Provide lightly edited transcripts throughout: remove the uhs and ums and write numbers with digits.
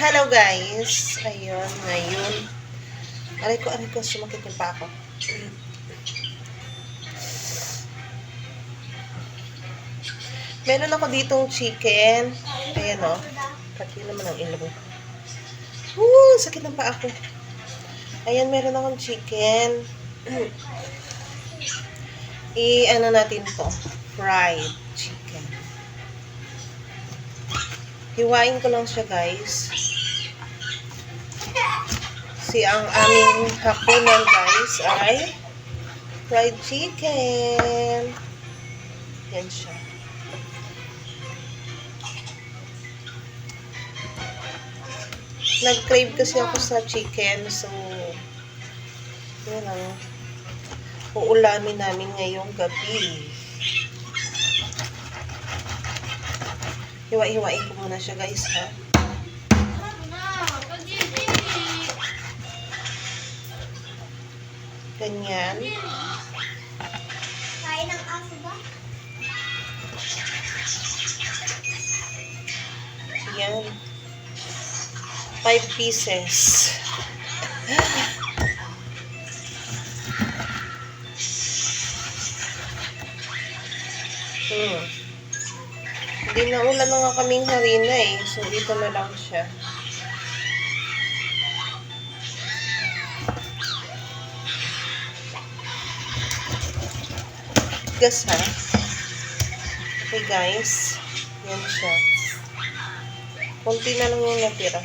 Hello guys! Ayun, ngayon. Aray ko, sumakit yung pa ako. Meron ako ditong chicken. Ayan o. Pati naman ang ilong. Sakit ng pa ako. Ayan, meron akong chicken. I-ano natin to. Fried chicken. Hiwain ko lang siya guys. Ang aming hapunan guys ay fried chicken. Yan siya. Nag-crave kasi ako sa chicken, so yun ang uulamin namin ngayong gabi. Hiwa-hiwain ko muna siya guys ha. Ganyan. Kain ng aso ba? Yan. 5 pieces. Hindi na ulan na nga kaming harina eh. So, dito na lang siya. Gas ha. Okay guys. Yan siya. Kunti na lang yung natira.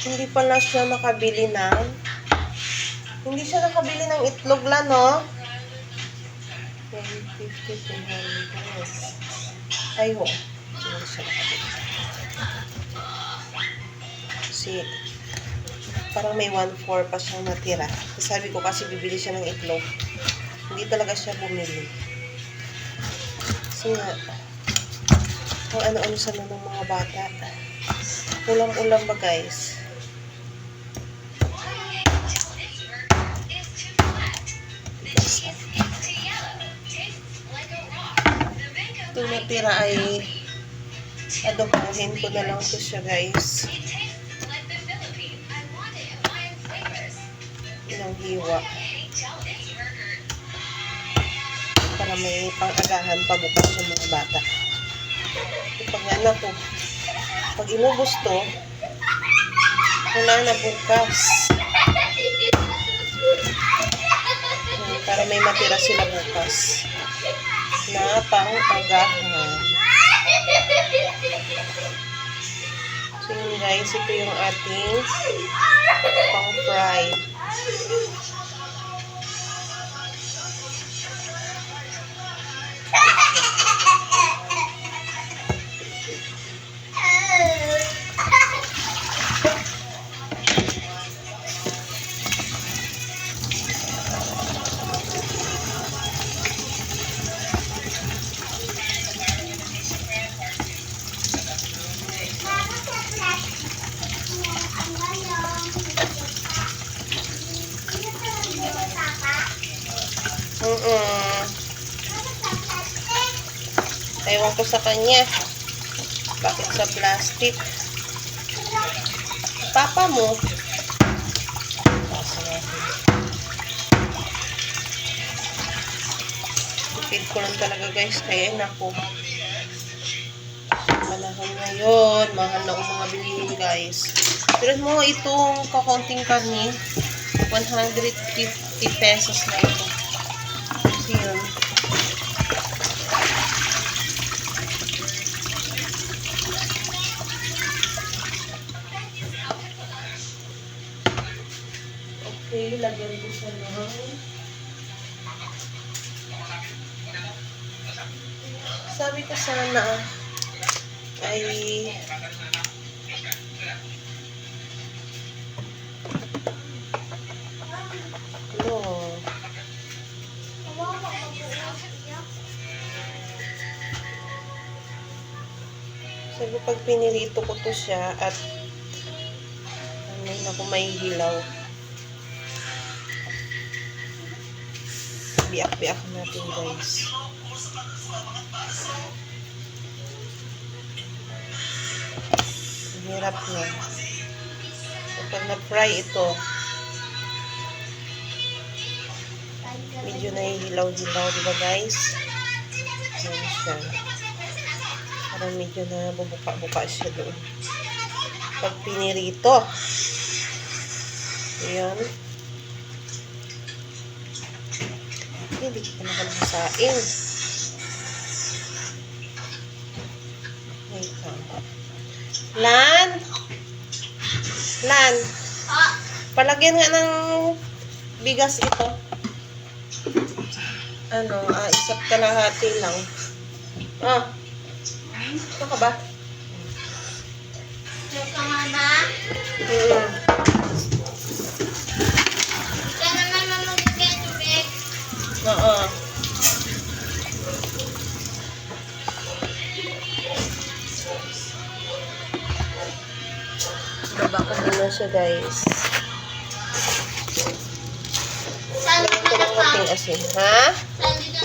Hindi pala siya nakabili ng itlog lang, no? 50, 200. Ay, ho. Hindi siya nakabili. Kasi, parang may 1/4 pa siyang natira. Sabi ko kasi bibili siya ng itlog. Hindi talaga siya bumili. Kasi nga, kung ano-ano sana ng mga bata. Ulam-ulam ba, guys? Ito natira ay adobohin ko na lang ito siya, guys. Ilang hiwa. Para may pang-agahan pa bukas ng mga bata. Pag anak ko, pag inubos to, wala na bukas. Para may matira sila bukas na pang-agahan. So yun guys, ito yung ating pang-fry. Ewan ko sa kanya. Bakit sa plastic? Papa mo. Tipid ko lang talaga guys. Kaya naku. Manahon ngayon. Mahal na mga bilihin guys. Pero mo itong kakonting karni. 150 pesos na ito. Yun. Okay, lagyan ko siya ng sabi ko sana ay sabi pag pinirito ko to siya at ano ako may hilaw. Biak-biak natin guys. hirap na. Kapag na-fry ito, medyo nahihilaw-hilaw, diba guys? Ayan siya. Parang medyo na bubuka-buka siya doon. Pag pinirito. Ayan. Hindi ko pa nakalasain. Wait lang. Lan! Lan! Palagyan nga ng bigas ito. Isap kalahati lang. Ito ka ba? Ito ka mama? Ika naman mamagigay tubig. Oo. Baba ko muna siya guys. Saan Lagyan ko ng konting asin. Ha? Saan dito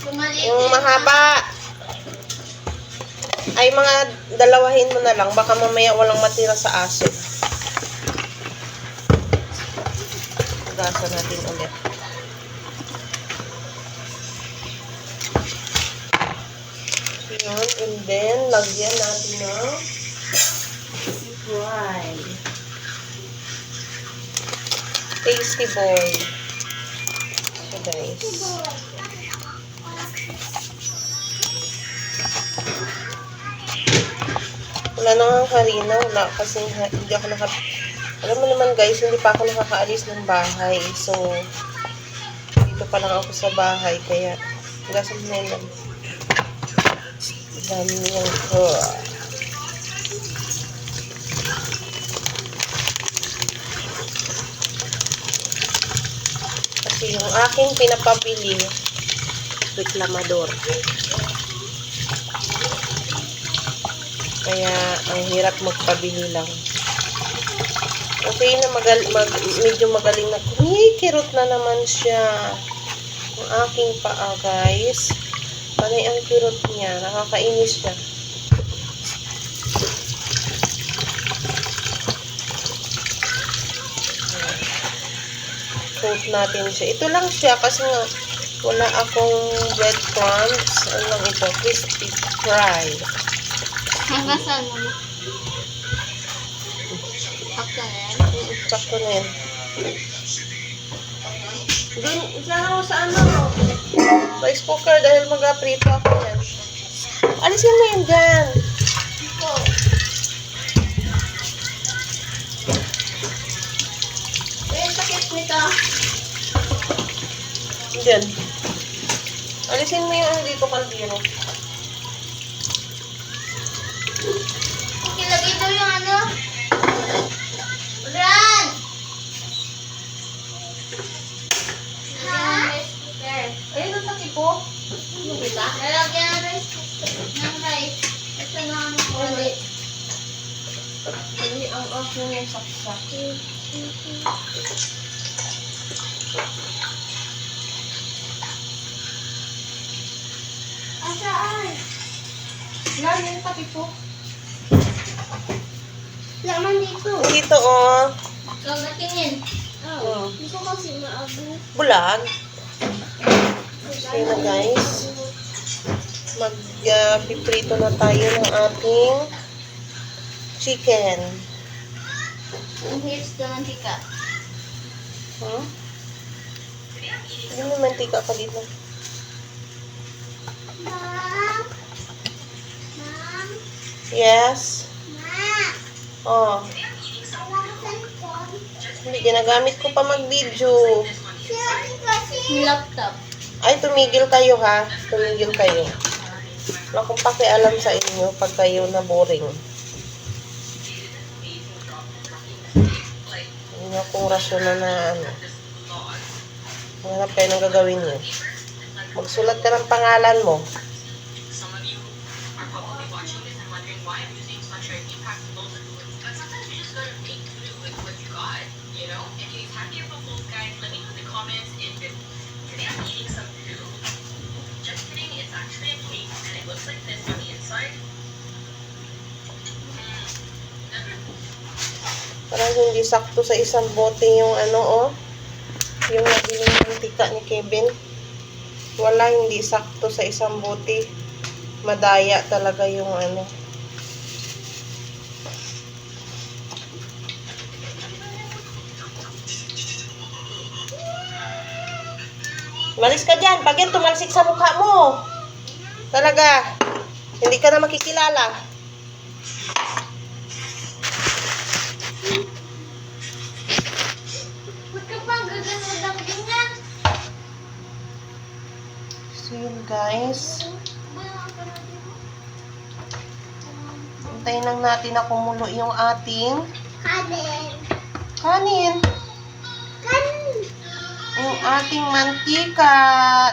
bumalik? Yung mahaba. Ay, mga dalawahin mo na lang. Baka mamaya walang matira sa asin. Hugasan natin ulit. Yun. And then, lagyan natin ng fry. Tasty boy. So, guys. Wala na nga harina. Wala kasi hindi ako alam mo naman guys, hindi pa ako nakakaalis ng bahay. So, dito pa lang ako sa bahay. Kaya, gasan na yun. Dami niyang kasi yung aking pinapabili, reklamador. Kaya, ang hirap magpabili lang. Okay na, medyo magaling na. Kirot na naman siya. Ang aking paa, guys. Panay ang kirot niya. Nakakainis siya. Coat natin siya. Ito lang siya kasi nga wala akong breadcrumbs. Ano lang ito? Crispy fry. Hanggang saan mo? Sakto na yan? Sakto na yan. Doon, isa ako sa rice cooker dahil mag-aprito ako yan. Alisin mo yan dyan. Ito. Yung sakit nito. Dyan. Alisin mo yung dito kaldero. Ilagay daw yung ano? Run! Ayun ang sakit ko. Lalagyan ng rice cooker. Ng rice. Ito na ano ko. Hindi ang aso yung saksak. Asaan? Yan, yung sakit ko. Laman dito. Dito, oh. Kagatingin. Oh. Hindi ko kasi maabo. Bulag. Okay na, guys. Mag-piprito na tayo ng ating chicken. Ang hips na mantika. Hmm? Hindi may mantika ka dito. Mom? Mom? Yes? Ma? Oh. Wala ka cellphone? Hindi, ginagamit ko pa mag-video. Siyempre kasi. Laptop. Ay, tumigil kayo ha. Tumigil kayo. Wala akong pakialam sa inyo pag kayo na boring. Hindi akong rasyonan na ano. Hanap kayo ng gagawin nyo. Magsulat ka ng pangalan mo. Parang hindi sakto sa isang bote yung ano, oh. Yung nabiling mantika ni Kevin. Wala, hindi sakto sa isang bote. Madaya talaga yung ano. Malis ka dyan. Pag yan tumalsik sa mukha mo. Talaga. Hindi ka na makikilala. Ba't ka pa gagano'n ng ganyan? So yun guys. Hintayin lang natin na kumulo yung ating Kanin. kanin. Kanin. Yung ating mantika.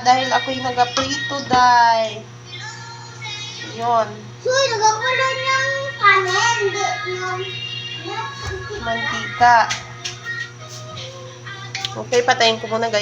Dahil ako'y nagaprito, day. Yun. So, nagkakulo ng kanin. Yung Mantika. Okay, patayin ko muna guys.